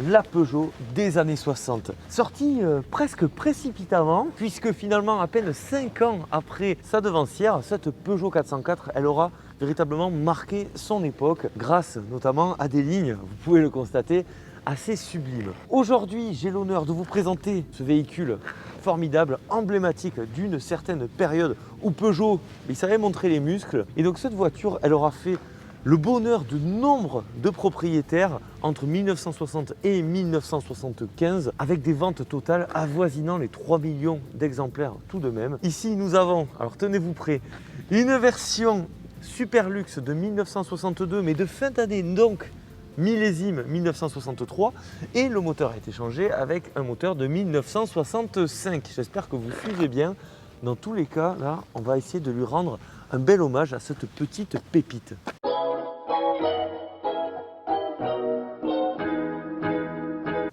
la Peugeot des années 60. Sortie presque précipitamment, puisque finalement à peine 5 ans après sa devancière, cette Peugeot 404, elle aura véritablement marqué son époque, grâce notamment à des lignes, vous pouvez le constater, assez sublimes. Aujourd'hui, j'ai l'honneur de vous présenter ce véhicule formidable, emblématique d'une certaine période où Peugeot, il savait montrer les muscles. Et donc cette voiture, elle aura fait le bonheur de nombre de propriétaires entre 1960 et 1975, avec des ventes totales avoisinant les 3 millions d'exemplaires tout de même. Ici, nous avons, alors tenez-vous prêts, une version super luxe de 1962, mais de fin d'année, donc millésime 1963, et le moteur a été changé avec un moteur de 1965. J'espère que vous suivez bien. Dans tous les cas, là, on va essayer de lui rendre un bel hommage à cette petite pépite.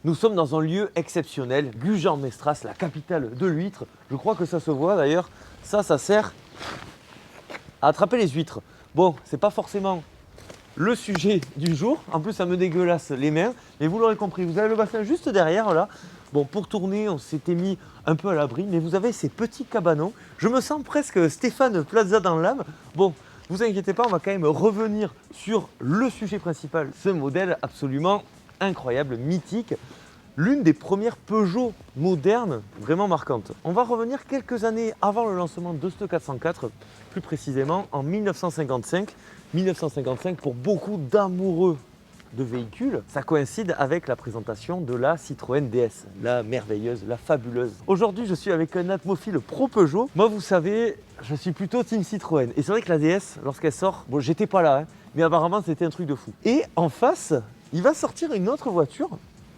Nous sommes dans un lieu exceptionnel, Gujan-Mestras, la capitale de l'huître. Je crois que ça se voit d'ailleurs. Ça sert à attraper les huîtres. Bon, c'est pas forcément le sujet du jour. En plus, ça me dégueulasse les mains. Mais vous l'aurez compris, vous avez le bassin juste derrière là. Bon, pour tourner, on s'était mis un peu à l'abri, mais vous avez ces petits cabanons. Je me sens presque Stéphane Plaza dans l'âme. Bon, vous inquiétez pas, on va quand même revenir sur le sujet principal. Ce modèle absolument incroyable, mythique. L'une des premières Peugeot modernes vraiment marquantes. On va revenir quelques années avant le lancement de ce 404, plus précisément en 1955. 1955 pour beaucoup d'amoureux de véhicules, ça coïncide avec la présentation de la Citroën DS, la merveilleuse, la fabuleuse. Aujourd'hui, je suis avec un atmophile pro Peugeot. Moi, vous savez, je suis plutôt team Citroën. Et c'est vrai que la DS, lorsqu'elle sort, bon, j'étais pas là, mais apparemment, c'était un truc de fou. Et en face, il va sortir une autre voiture,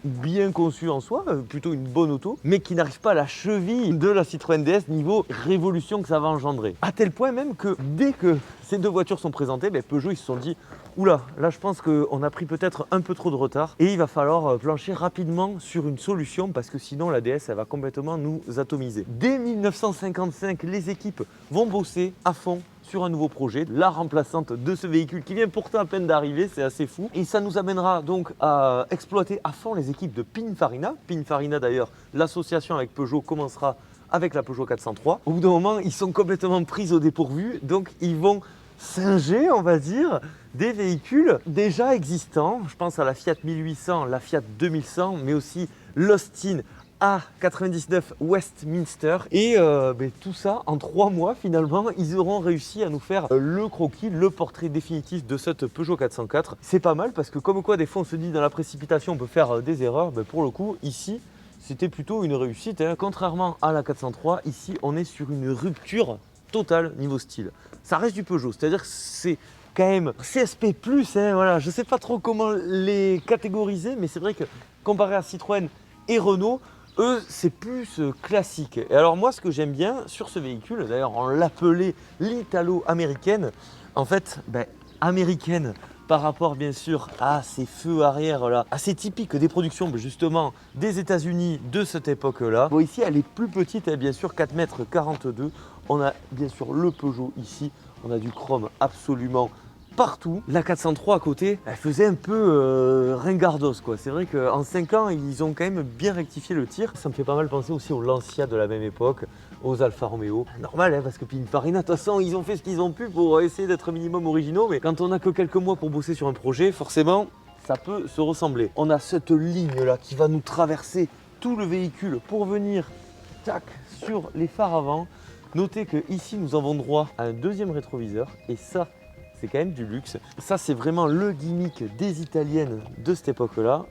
bien conçue en soi, plutôt une bonne auto, mais qui n'arrive pas à la cheville de la Citroën DS niveau révolution que ça va engendrer. À tel point même que dès que ces deux voitures sont présentées, Peugeot ils se sont dit oula, là je pense qu'on a pris peut-être un peu trop de retard et il va falloir plancher rapidement sur une solution parce que sinon la DS elle va complètement nous atomiser. Dès 1955, les équipes vont bosser à fond sur un nouveau projet, la remplaçante de ce véhicule qui vient pourtant à peine d'arriver, c'est assez fou. Et ça nous amènera donc à exploiter à fond les équipes de Pininfarina. Pininfarina d'ailleurs, l'association avec Peugeot commencera avec la Peugeot 403. Au bout d'un moment, ils sont complètement pris au dépourvu, donc ils vont singer, on va dire, des véhicules déjà existants. Je pense à la Fiat 1800, la Fiat 2100, mais aussi l'Austin A99 Westminster. Et tout ça, en 3 mois, finalement, ils auront réussi à nous faire le croquis, le portrait définitif de cette Peugeot 404. C'est pas mal parce que comme quoi, des fois, on se dit dans la précipitation, on peut faire des erreurs. Pour le coup, ici, c'était plutôt une réussite. Contrairement à la 403, ici, on est sur une rupture totale niveau style. Ça reste du Peugeot, c'est-à-dire que c'est quand même CSP+, voilà. Je ne sais pas trop comment les catégoriser, mais c'est vrai que comparé à Citroën et Renault, eux, c'est plus classique. Et alors moi, ce que j'aime bien sur ce véhicule, d'ailleurs on l'appelait l'Italo-américaine, en fait, américaine par rapport bien sûr à ces feux arrière là, assez typiques des productions justement des États-Unis de cette époque-là. Bon, ici, elle est plus petite, bien sûr, 4,42 m. On a bien sûr le Peugeot ici, on a du chrome absolument partout. La 403 à côté, elle faisait un peu ringardos quoi. C'est vrai qu'en 5 ans, ils ont quand même bien rectifié le tir. Ça me fait pas mal penser aussi aux Lancia de la même époque, aux Alfa Romeo. Normal, parce que Pininfarina, de toute façon, ils ont fait ce qu'ils ont pu pour essayer d'être minimum originaux. Mais quand on n'a que quelques mois pour bosser sur un projet, forcément, ça peut se ressembler. On a cette ligne là qui va nous traverser tout le véhicule pour venir, tac, sur les phares avant. Notez que ici, nous avons droit à un deuxième rétroviseur et ça, c'est quand même du luxe. Ça, c'est vraiment le gimmick des italiennes de cette époque-là.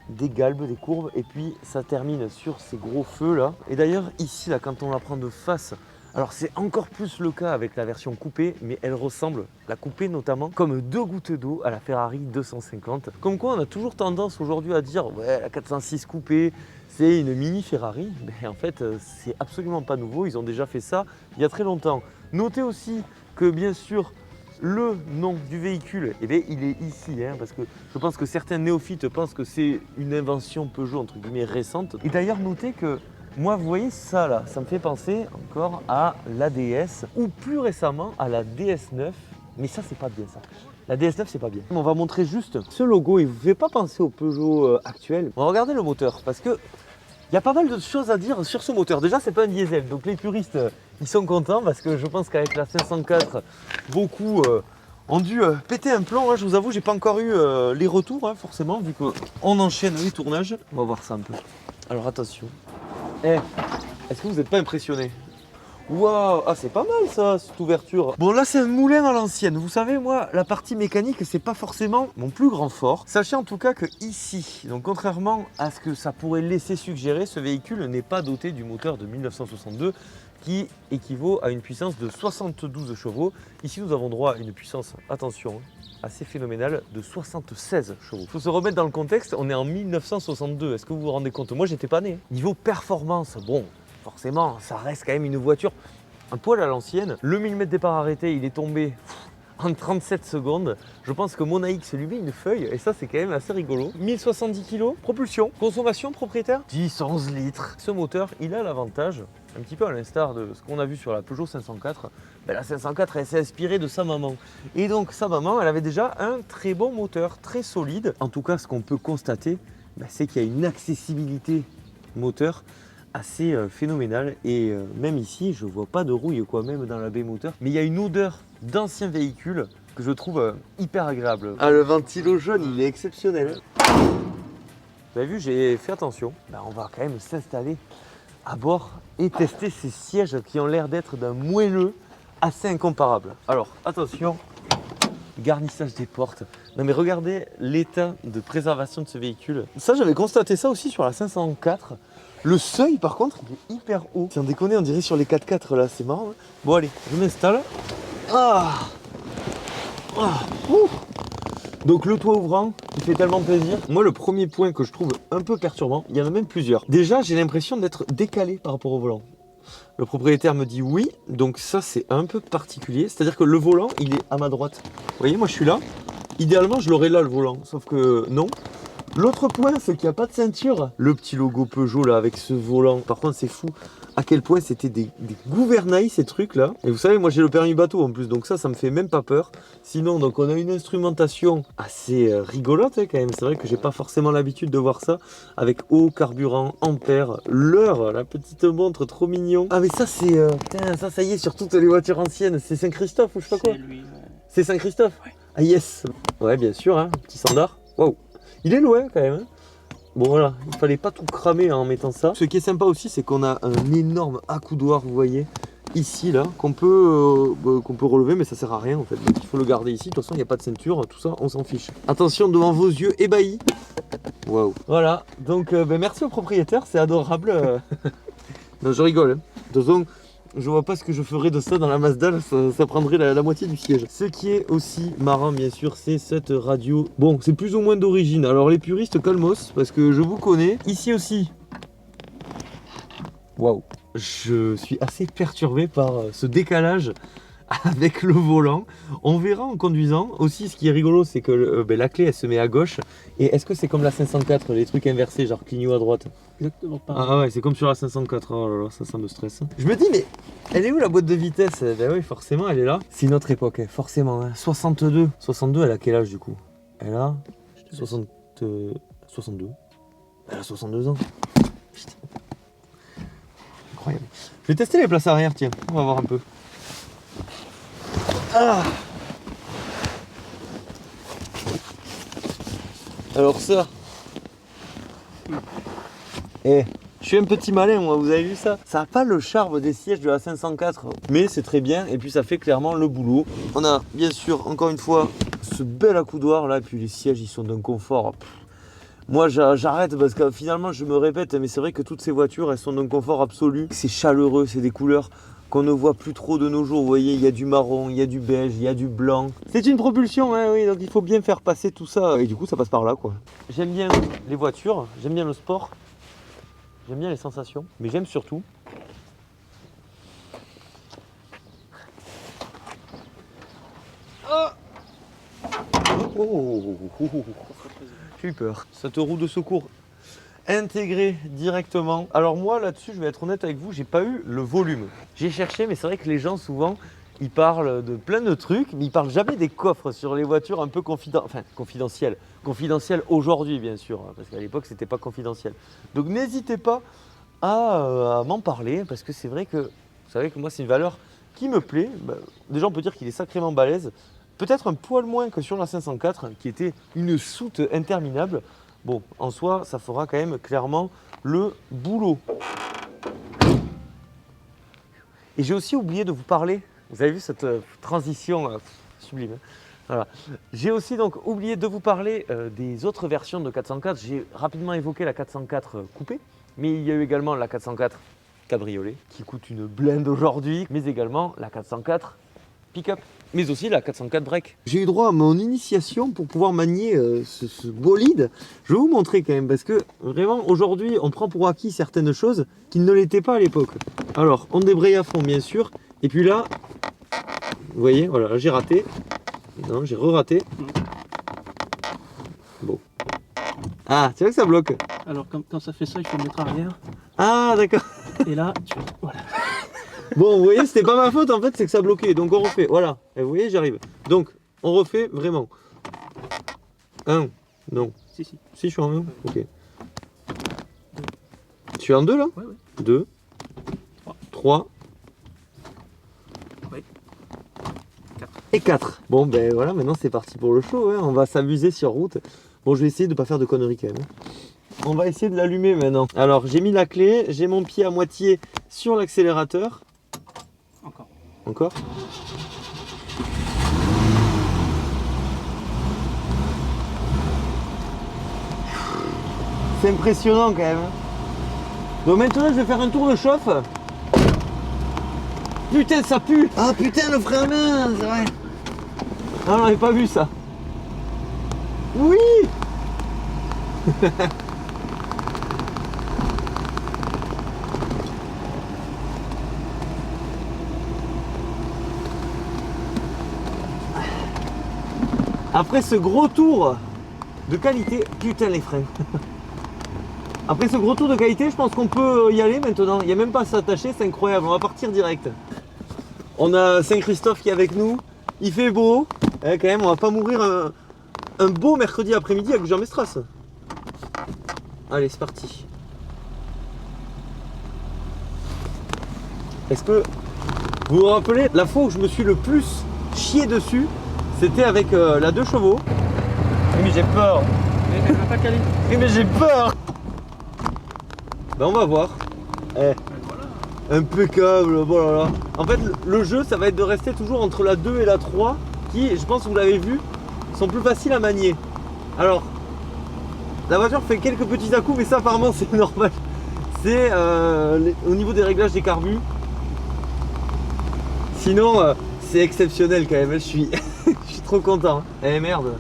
Des galbes, des courbes, et puis ça termine sur ces gros feux là. Et d'ailleurs, ici, là, quand on la prend de face, alors c'est encore plus le cas avec la version coupée, mais elle ressemble, la coupée notamment, comme 2 gouttes d'eau à la Ferrari 250. Comme quoi, on a toujours tendance aujourd'hui à dire, ouais, la 406 coupée, c'est une mini Ferrari. Mais en fait, c'est absolument pas nouveau. Ils ont déjà fait ça il y a très longtemps. Notez aussi que, bien sûr, le nom du véhicule, il est ici, parce que je pense que certains néophytes pensent que c'est une invention Peugeot entre guillemets récente. Et d'ailleurs, notez que moi, vous voyez ça là, ça me fait penser encore à la DS ou plus récemment à la DS9, mais ça, c'est pas bien ça. La DS9 c'est pas bien. On va montrer juste ce logo, il vous fait pas penser au Peugeot actuel. On va regarder le moteur parce que il y a pas mal de choses à dire sur ce moteur. Déjà c'est pas un diesel, donc les puristes ils sont contents parce que je pense qu'avec la 504, beaucoup ont dû péter un plomb. Hein. Je vous avoue, j'ai pas encore eu les retours forcément vu qu'on enchaîne les tournages. On va voir ça un peu. Alors attention. Est-ce que vous n'êtes pas impressionné? Waouh, ah c'est pas mal ça, cette ouverture. Bon là c'est un moulin à l'ancienne. Vous savez moi, la partie mécanique c'est pas forcément mon plus grand fort. Sachez en tout cas que ici, donc contrairement à ce que ça pourrait laisser suggérer, ce véhicule n'est pas doté du moteur de 1962 qui équivaut à une puissance de 72 chevaux. Ici nous avons droit à une puissance, attention, assez phénoménale de 76 chevaux. Il faut se remettre dans le contexte, on est en 1962, est-ce que vous vous rendez compte? Moi j'étais pas né. Niveau performance, bon, forcément, ça reste quand même une voiture un poil à l'ancienne. Le millimètre départ arrêté, il est tombé en 37 secondes. Je pense que mon AX lui met une feuille et ça c'est quand même assez rigolo. 1070 kg, propulsion, consommation propriétaire 10-11 litres. Ce moteur, il a l'avantage, un petit peu à l'instar de ce qu'on a vu sur la Peugeot 504, la 504 elle s'est inspirée de sa maman. Et donc sa maman, elle avait déjà un très bon moteur, très solide. En tout cas, ce qu'on peut constater, c'est qu'il y a une accessibilité moteur assez phénoménal et même ici je vois pas de rouille quoi, même dans la baie moteur, mais il y a une odeur d'ancien véhicule que je trouve hyper agréable. Ah, le ventilo jaune il est exceptionnel. Vous avez vu, j'ai fait attention. On va quand même s'installer à bord et tester ces sièges qui ont l'air d'être d'un moelleux assez incomparable. Alors attention, garnissage des portes. Non mais regardez l'état de préservation de ce véhicule. Ça j'avais constaté ça aussi sur la 504. Le seuil par contre il est hyper haut. Sans déconner, on dirait sur les 4x4 là, c'est marrant. Hein. Bon allez, je m'installe. Donc le toit ouvrant qui fait tellement plaisir. Moi le premier point que je trouve un peu perturbant, il y en a même plusieurs. Déjà j'ai l'impression d'être décalé par rapport au volant. Le propriétaire me dit oui, donc ça c'est un peu particulier. C'est-à-dire que le volant il est à ma droite. Vous voyez, moi je suis là. Idéalement je l'aurais là le volant, sauf que non. L'autre point, c'est qu'il n'y a pas de ceinture. Le petit logo Peugeot là avec ce volant. Par contre, c'est fou à quel point c'était des gouvernails ces trucs là. Et vous savez, moi j'ai le permis bateau en plus, donc ça me fait même pas peur. Sinon, donc on a une instrumentation assez rigolote quand même. C'est vrai que j'ai pas forcément l'habitude de voir ça avec eau, carburant, ampères, l'heure, la petite montre trop mignon. Ah mais ça c'est putain, ça y est sur toutes les voitures anciennes, c'est Saint-Christophe ou je sais pas quoi. C'est lui, ouais. C'est Saint-Christophe. Ouais. Ah yes. Ouais, bien sûr, hein, petit standard. Waouh. Il est loin quand même. Hein. Bon voilà, il fallait pas tout cramer en mettant ça. Ce qui est sympa aussi, c'est qu'on a un énorme accoudoir, vous voyez, ici là, qu'on peut relever, mais ça sert à rien en fait. Donc il faut le garder ici. De toute façon, il n'y a pas de ceinture, tout ça, on s'en fiche. Attention devant vos yeux ébahis. Waouh. Voilà. Donc merci au propriétaire, c'est adorable. Non, je rigole. Hein. De toute façon, je vois pas ce que je ferais de ça dans la Mazda, ça prendrait la moitié du siège. Ce qui est aussi marrant bien sûr, c'est cette radio. Bon, c'est plus ou moins d'origine. Alors les puristes calmos, parce que je vous connais. Ici aussi. Waouh. Je suis assez perturbé par ce décalage avec le volant. On verra en conduisant. Aussi, ce qui est rigolo, c'est que la clé, elle se met à gauche. Et est-ce que c'est comme la 504, les trucs inversés, genre clignot à droite? Exactement pareil. Ah ouais, c'est comme sur la 504. Oh là là, ça me stresse. Je me dis, mais elle est où la boîte de vitesse? Ben oui, forcément, elle est là. C'est une autre époque, forcément. Hein. 62. 62, elle a quel âge du coup? Elle a 62. Elle a 62 ans. Putain. Incroyable. Je vais tester les places arrière, tiens. On va voir un peu. Ah. Alors ça. Je suis un petit malin moi, vous avez vu ça? Ça n'a pas le charme des sièges de la 504, mais c'est très bien et puis ça fait clairement le boulot. On a bien sûr encore une fois ce bel accoudoir là, et puis les sièges ils sont d'un confort. Moi j'arrête parce que finalement je me répète, mais c'est vrai que toutes ces voitures elles sont d'un confort absolu. C'est chaleureux, c'est des couleurs qu'on ne voit plus trop de nos jours. Vous voyez, il y a du marron, il y a du beige, il y a du blanc. C'est une propulsion, hein, oui, donc il faut bien faire passer tout ça. Et du coup, ça passe par là, quoi. J'aime bien les voitures, j'aime bien le sport, j'aime bien les sensations, mais j'aime surtout j'ai eu peur. Cette roue de secours intégrée directement. Alors moi là-dessus, je vais être honnête avec vous, j'ai pas eu le volume. J'ai cherché, mais c'est vrai que les gens souvent, il parle de plein de trucs, mais il parle jamais des coffres sur les voitures un peu confidentielles. Confidentielles aujourd'hui, bien sûr, hein, parce qu'à l'époque, c'était pas confidentiel. Donc n'hésitez pas à m'en parler, parce que c'est vrai que, vous savez que moi, c'est une valeur qui me plaît. Bah, déjà, on peut dire qu'il est sacrément balèze. Peut-être un poil moins que sur la 504, qui était une soute interminable. Bon, en soi, ça fera quand même clairement le boulot. Et j'ai aussi oublié de vous parler, vous avez vu cette transition sublime, hein, voilà. J'ai aussi donc oublié de vous parler des autres versions de 404. J'ai rapidement évoqué la 404 coupée, mais il y a eu également la 404 cabriolet, qui coûte une blinde aujourd'hui, mais également la 404 pick-up, mais aussi la 404 break. J'ai eu droit à mon initiation pour pouvoir manier ce bolide. Je vais vous montrer quand même, parce que vraiment aujourd'hui on prend pour acquis certaines choses qui ne l'étaient pas à l'époque. Alors on débraye à fond bien sûr, et puis là, vous voyez, voilà, j'ai raté. Non, j'ai re-raté. Bon. Ah, tu vois que ça bloque. Alors quand ça fait ça, il faut le mettre arrière. Ah d'accord. Et là, voilà. Bon, vous voyez, c'était pas ma faute en fait, c'est que ça bloquait. Donc on refait, voilà. Et vous voyez, j'arrive. Donc, on refait vraiment. 1, non. Si. Si, je suis en 1, ok. Tu suis en 2 là? Oui. 2, 3. Oui. 4. Et 4. Bon, ben voilà, maintenant c'est parti pour le show. Hein. On va s'amuser sur route. Bon, je vais essayer de pas faire de conneries quand même. On va essayer de l'allumer maintenant. Alors, j'ai mis la clé, j'ai mon pied à moitié sur l'accélérateur. Encore. C'est impressionnant quand même. Donc maintenant je vais faire un tour de chauffe. Putain ça pue. Ah putain le frein à main, c'est vrai. Ah on n'avait pas vu ça. Oui. Après ce gros tour de qualité, putain les freins. Après ce gros tour de qualité, je pense qu'on peut y aller maintenant. Il n'y a même pas à s'attacher, c'est incroyable. On va partir direct. On a Saint-Christophe qui est avec nous. Il fait beau. Quand même, on va pas mourir un beau mercredi après-midi avec Jean Mestras. Allez, c'est parti. Est-ce que vous vous rappelez la fois où je me suis le plus chié dessus? C'était avec la 2 chevaux. Oui, mais j'ai peur. Mais elle va pas caler. Oui, mais j'ai peur. Ben on va voir. Eh, voilà. Impeccable. Bon là là. En fait, le jeu, ça va être de rester toujours entre la 2 et la 3, qui, je pense que vous l'avez vu, sont plus faciles à manier. Alors, la voiture fait quelques petits à-coups, mais ça apparemment c'est normal. C'est au niveau des réglages des carbus. Sinon, c'est exceptionnel quand même. Je suis, je suis trop content. Eh merde.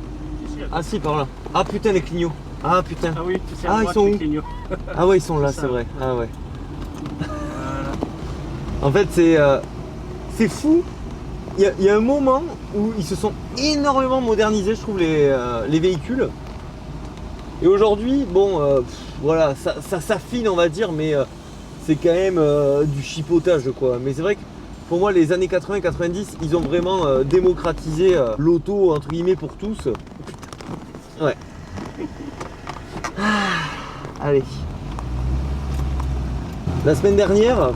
Ah si, par là. Ah putain les clignots. Ah putain. Ah oui, c'est ils sont où? Ah ouais, ils sont là, C'est c'est ça. vrai. Ah ouais. Voilà. En fait, c'est fou. Il y a un moment où ils se sont énormément modernisés, je trouve, les véhicules. Et aujourd'hui, bon, voilà, ça s'affine, on va dire, mais c'est quand même du chipotage, quoi. Mais c'est vrai que pour moi, les années 80-90, ils ont vraiment démocratisé l'auto, entre guillemets, pour tous. Ouais. Allez. La semaine dernière,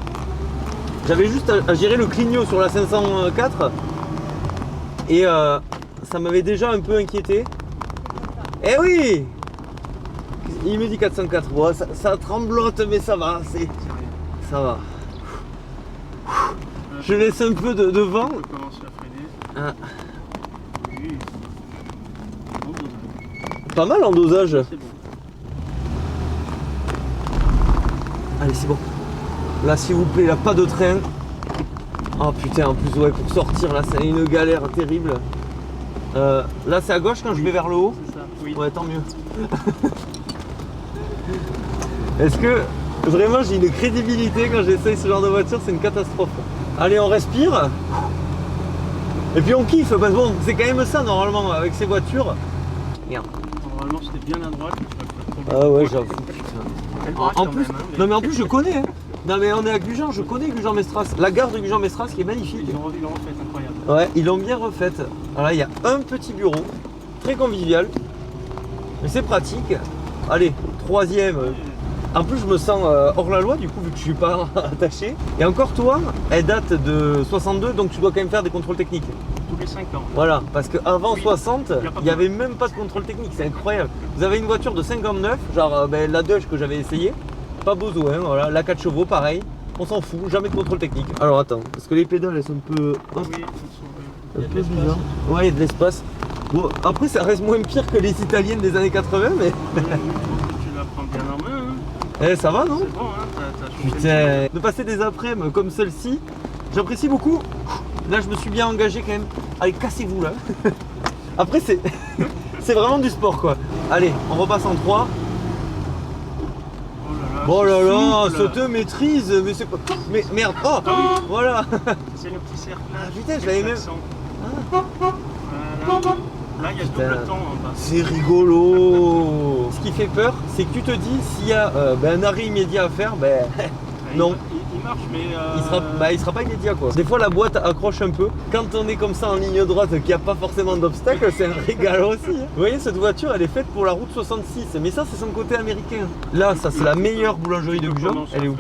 j'avais juste à gérer le clignot sur la 504 et ça m'avait déjà un peu inquiété. Eh oui! Il me dit 404. Bon, ça tremblote, mais ça va. Ça va. Je laisse un peu de vent. On peut commencer à freiner. Ah. Oui. Bon dosage. Pas mal en dosage. C'est bon. Allez, c'est bon. Là, s'il vous plaît, là, pas de train. Oh putain, en plus, ouais, pour sortir, là, c'est une galère terrible. Là, c'est à gauche quand je vais vers le haut. C'est ça, oui. Ouais, tant mieux. Est-ce que vraiment j'ai une crédibilité quand j'essaye ce genre de voiture? C'est une catastrophe. Allez, on respire. Et puis on kiffe, parce que bon, c'est quand même ça normalement avec ces voitures. Merde. Normalement, c'était bien à droite. Ah ouais, j'avoue, putain. En plus, même, hein, non mais en plus je connais. Hein. Non mais on est à Gujan, je connais Gujan-Mestras. La gare de Gujan-Mestras qui est magnifique. Ils l'ont refait, incroyable. Ouais, ils l'ont bien refaite. Alors là, il y a un petit bureau, très convivial. Mais c'est pratique. Allez, troisième. En plus, je me sens hors la loi, du coup, vu que je suis pas attaché. Et encore, toi, elle date de 62, donc tu dois quand même faire des contrôles techniques. Tous les 5 ans. Voilà, parce qu'avant Oui, 60, il n'y avait même pas de contrôle technique, c'est incroyable. Vous avez une voiture de 59, genre la Dodge que j'avais essayé, pas besoin, voilà, la 4 chevaux, pareil, on s'en fout, jamais de contrôle technique. Alors attends, parce que les pédales, elles sont un peu... Oui, un peu bizarres. Ouais, il y a de l'espace. Bon, après, ça reste moins pire que les italiennes des années 80, mais... Tu la prends bien en main. Hein. Eh, ça va, non? C'est bon, hein, t'as changé Putain, de passer des après-midi comme celle-ci, j'apprécie beaucoup. Là, je me suis bien engagé quand même. Allez, cassez-vous là. Après, c'est vraiment du sport quoi. Allez, on repasse en 3. Oh là là, ça te maîtrise, mais c'est pas. Mais merde, oh voilà. C'est le petit cercle là. Ah, putain, je l'avais même. Voilà. Là, il y a double temps en bas. C'est rigolo. Ce qui fait peur, c'est que tu te dis s'il y a un arrêt immédiat à faire, non. Il marche, mais il sera pas immédiat quoi. Des fois la boîte accroche un peu. Quand on est comme ça en ligne droite, qu'il n'y a pas forcément d'obstacle, c'est un régal aussi. Vous voyez, cette voiture, elle est faite pour la route 66. Mais ça, c'est son côté américain. Là, ça c'est la meilleure boulangerie de Gujan. Elle est où?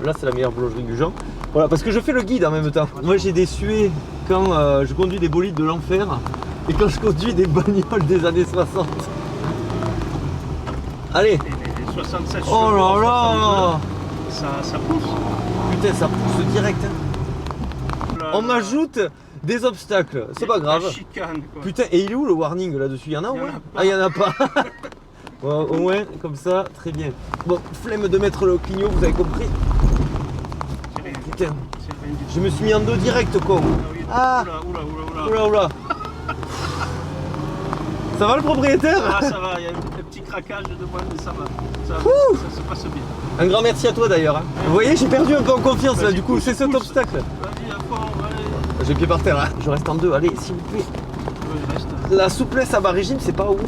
Là, c'est la meilleure boulangerie de Gujan. Voilà, parce que je fais le guide en même temps. Moi, j'ai des suées quand je conduis des bolides de l'enfer et quand je conduis des bagnoles des années 60. Allez. Et les 67 oh là là. Ça pousse. Putain, ça pousse direct. Hein. On m'ajoute des obstacles, c'est pas grave. Chicane, quoi. Putain, et il est où le warning là-dessus? Il y en a au moins? Ah, il y en a pas. Bon, au moins, comme ça, très bien. Bon, flemme de mettre le clignot, vous avez compris? Putain, je me suis mis en dos direct, con. Ah, oula. Ça va le propriétaire? Ah, ça va, il y a un petit craquage de moins, mais ça va. Ça se passe bien. Un grand merci à toi d'ailleurs. Hein. Vous voyez, j'ai perdu un peu en confiance là, du coup, c'est cet obstacle. Vas-y, à fond, allez. J'ai le pied par terre là. Je reste en deux, allez, s'il vous plaît. Oui, reste. La souplesse à bas régime, c'est pas ouf.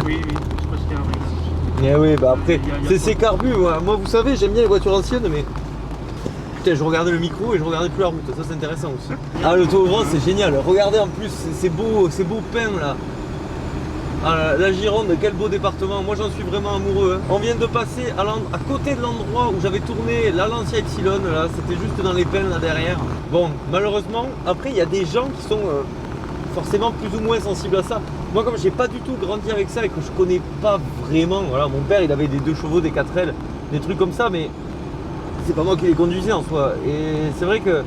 Oui, je pense qu'il y a un réglage. Eh oui, bah après, Il y a c'est ces carbus. Moi, vous savez, j'aime bien les voitures anciennes, mais. Putain, je regardais le micro et je regardais plus la route. Ça, c'est intéressant aussi. Ah, le tour ouvrant, c'est génial. Regardez en plus, c'est beau peint là. Ah, la Gironde, quel beau département, moi j'en suis vraiment amoureux. Hein. On vient de passer à côté de l'endroit où j'avais tourné la Lancia Ypsilon, là, c'était juste dans les pins là derrière. Bon, malheureusement, après il y a des gens qui sont forcément plus ou moins sensibles à ça. Moi comme j'ai pas du tout grandi avec ça et que je connais pas vraiment, voilà, mon père il avait des 2 chevaux, des 4L, des trucs comme ça, mais c'est pas moi qui les conduisais en soi. Et c'est vrai que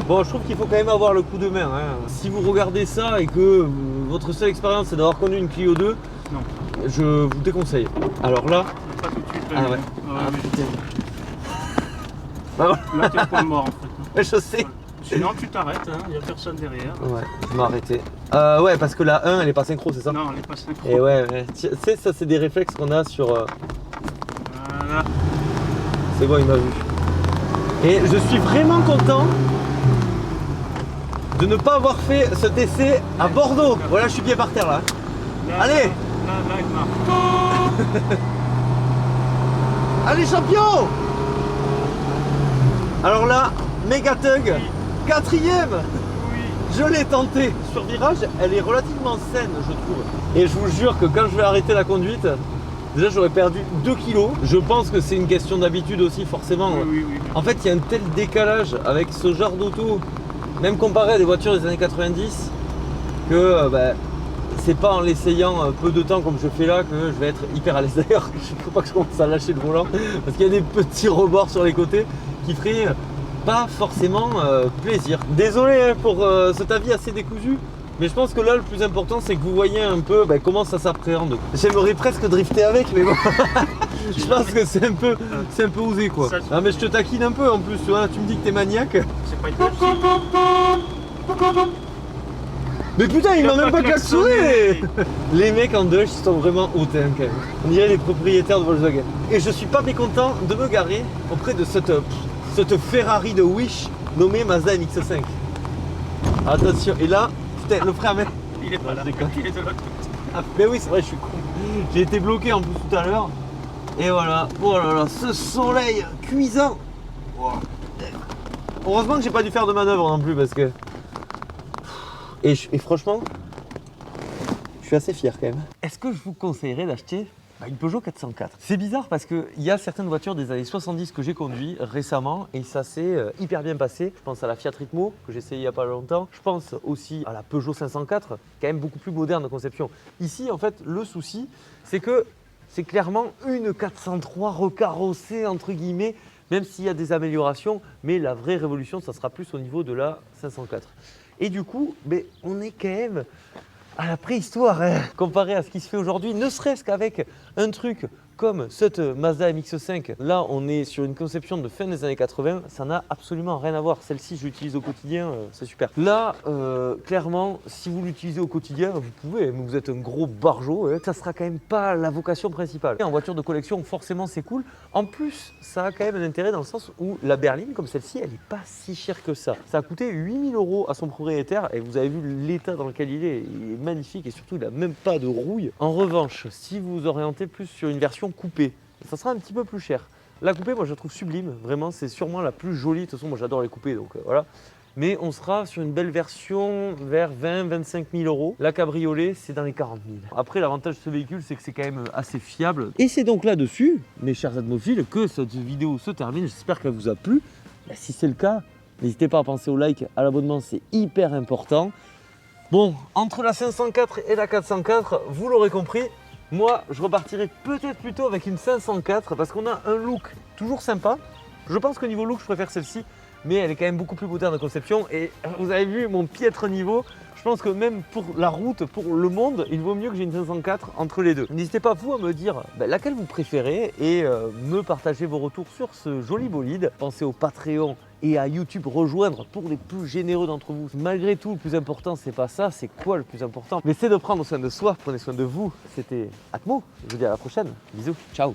bon, je trouve qu'il faut quand même avoir le coup de main. Hein. Si vous regardez ça et que votre seule expérience c'est d'avoir conduit une Clio 2, non, je vous déconseille. Alors là, pas tout de suite. ah ouais. Ah, putain. Là, t'es au point mort en fait. Ouais, je sais. Sinon, tu t'arrêtes, il n'y a personne derrière. Ouais, je m'ai arrêté. Ouais, parce que la 1 elle est pas synchro, c'est ça? Non, elle est pas synchro. Et ouais, tu sais, ça c'est des réflexes qu'on a sur. Voilà. C'est bon, il m'a vu. Et je suis vraiment content de ne pas avoir fait cet essai à Bordeaux. Voilà, je suis pied par terre là. Allez. Là, il marche. Allez, champion. Alors là, méga tug, 4ème. Oui. Je l'ai tenté. Sur virage, elle est relativement saine, je trouve. Et je vous jure que quand je vais arrêter la conduite, déjà j'aurais perdu 2 kilos. Je pense que c'est une question d'habitude aussi, forcément. Oui. En fait, il y a un tel décalage avec ce genre d'auto, même comparé à des voitures des années 90, que c'est pas en l'essayant peu de temps comme je fais là que je vais être hyper à l'aise. D'ailleurs, il ne faut pas que je commence à lâcher le volant parce qu'il y a des petits rebords sur les côtés qui feraient pas forcément plaisir. Désolé hein, pour cet avis assez décousu. Mais je pense que là, le plus important, c'est que vous voyez un peu comment ça s'appréhende. J'aimerais presque drifter avec, mais bon, je pense que c'est un peu osé, quoi. Ah, mais je te taquine un peu en plus, tu vois, tu me dis que t'es maniaque. C'est pas une petite. Mais putain, il m'a même pas klaxonné. Les mecs en Dodge, ils sont vraiment hautains quand même. On dirait les propriétaires de Volkswagen. Et je suis pas mécontent de me garer auprès de cette Ferrari de Wish nommée Mazda MX-5. Attention, et là, putain, le frère, mec. Il est pas là, il est de l'autre côté. Ah, mais oui, c'est vrai, je suis con. J'ai été bloqué en plus tout à l'heure. Et voilà, oh là là, ce soleil cuisant. Wow. Heureusement que j'ai pas dû faire de manœuvre non plus parce que... Et franchement, je suis assez fier quand même. Est-ce que je vous conseillerais d'acheter une Peugeot 404? C'est bizarre parce qu'il y a certaines voitures des années 70 que j'ai conduites récemment et ça s'est hyper bien passé. Je pense à la Fiat Ritmo que j'ai essayé il n'y a pas longtemps. Je pense aussi à la Peugeot 504, quand même beaucoup plus moderne de conception. Ici, en fait, le souci, c'est que c'est clairement une 403 recarrossée, entre guillemets, même s'il y a des améliorations, mais la vraie révolution, ça sera plus au niveau de la 504. Et du coup, on est quand même à la préhistoire, hein, comparé à ce qui se fait aujourd'hui, ne serait-ce qu'avec un truc comme cette Mazda MX-5. Là, on est sur une conception de fin des années 80, ça n'a absolument rien à voir. Celle-ci, je l'utilise au quotidien, c'est super. Là, clairement, si vous l'utilisez au quotidien, vous pouvez, mais vous êtes un gros barjot, hein, ça sera quand même pas la vocation principale. En voiture de collection, forcément, c'est cool. En plus, ça a quand même un intérêt dans le sens où la berline, comme celle-ci, elle n'est pas si chère que ça. Ça a coûté 8 000 € à son propriétaire et vous avez vu l'état dans lequel il est magnifique et surtout, il n'a même pas de rouille. En revanche, si vous vous orientez plus sur une version coupée, ça sera un petit peu plus cher. La coupée, moi je la trouve sublime, vraiment, c'est sûrement la plus jolie. De toute façon, moi j'adore les coupées, donc voilà. Mais on sera sur une belle version vers 20-25 000 €. La cabriolet, c'est dans les 40 000. Après, l'avantage de ce véhicule, c'est que c'est quand même assez fiable. Et c'est donc là-dessus, mes chers atmophiles, que cette vidéo se termine. J'espère qu'elle vous a plu. Si c'est le cas, n'hésitez pas à penser au like, à l'abonnement, c'est hyper important. Bon, entre la 504 et la 404, vous l'aurez compris, moi, je repartirai peut-être plutôt avec une 504 parce qu'on a un look toujours sympa. Je pense qu'au niveau look, je préfère celle-ci, mais elle est quand même beaucoup plus moderne de conception. Et vous avez vu mon piètre niveau, je pense que même pour la route, pour le monde, il vaut mieux que j'ai une 504 entre les deux. N'hésitez pas, vous, à me dire laquelle vous préférez et me partager vos retours sur ce joli bolide. Pensez au Patreon et à YouTube rejoindre pour les plus généreux d'entre vous. Malgré tout, le plus important, c'est pas ça, c'est quoi le plus important? Mais c'est de prendre soin de soi, prenez soin de vous. C'était Atmo, je vous dis à la prochaine. Bisous, ciao.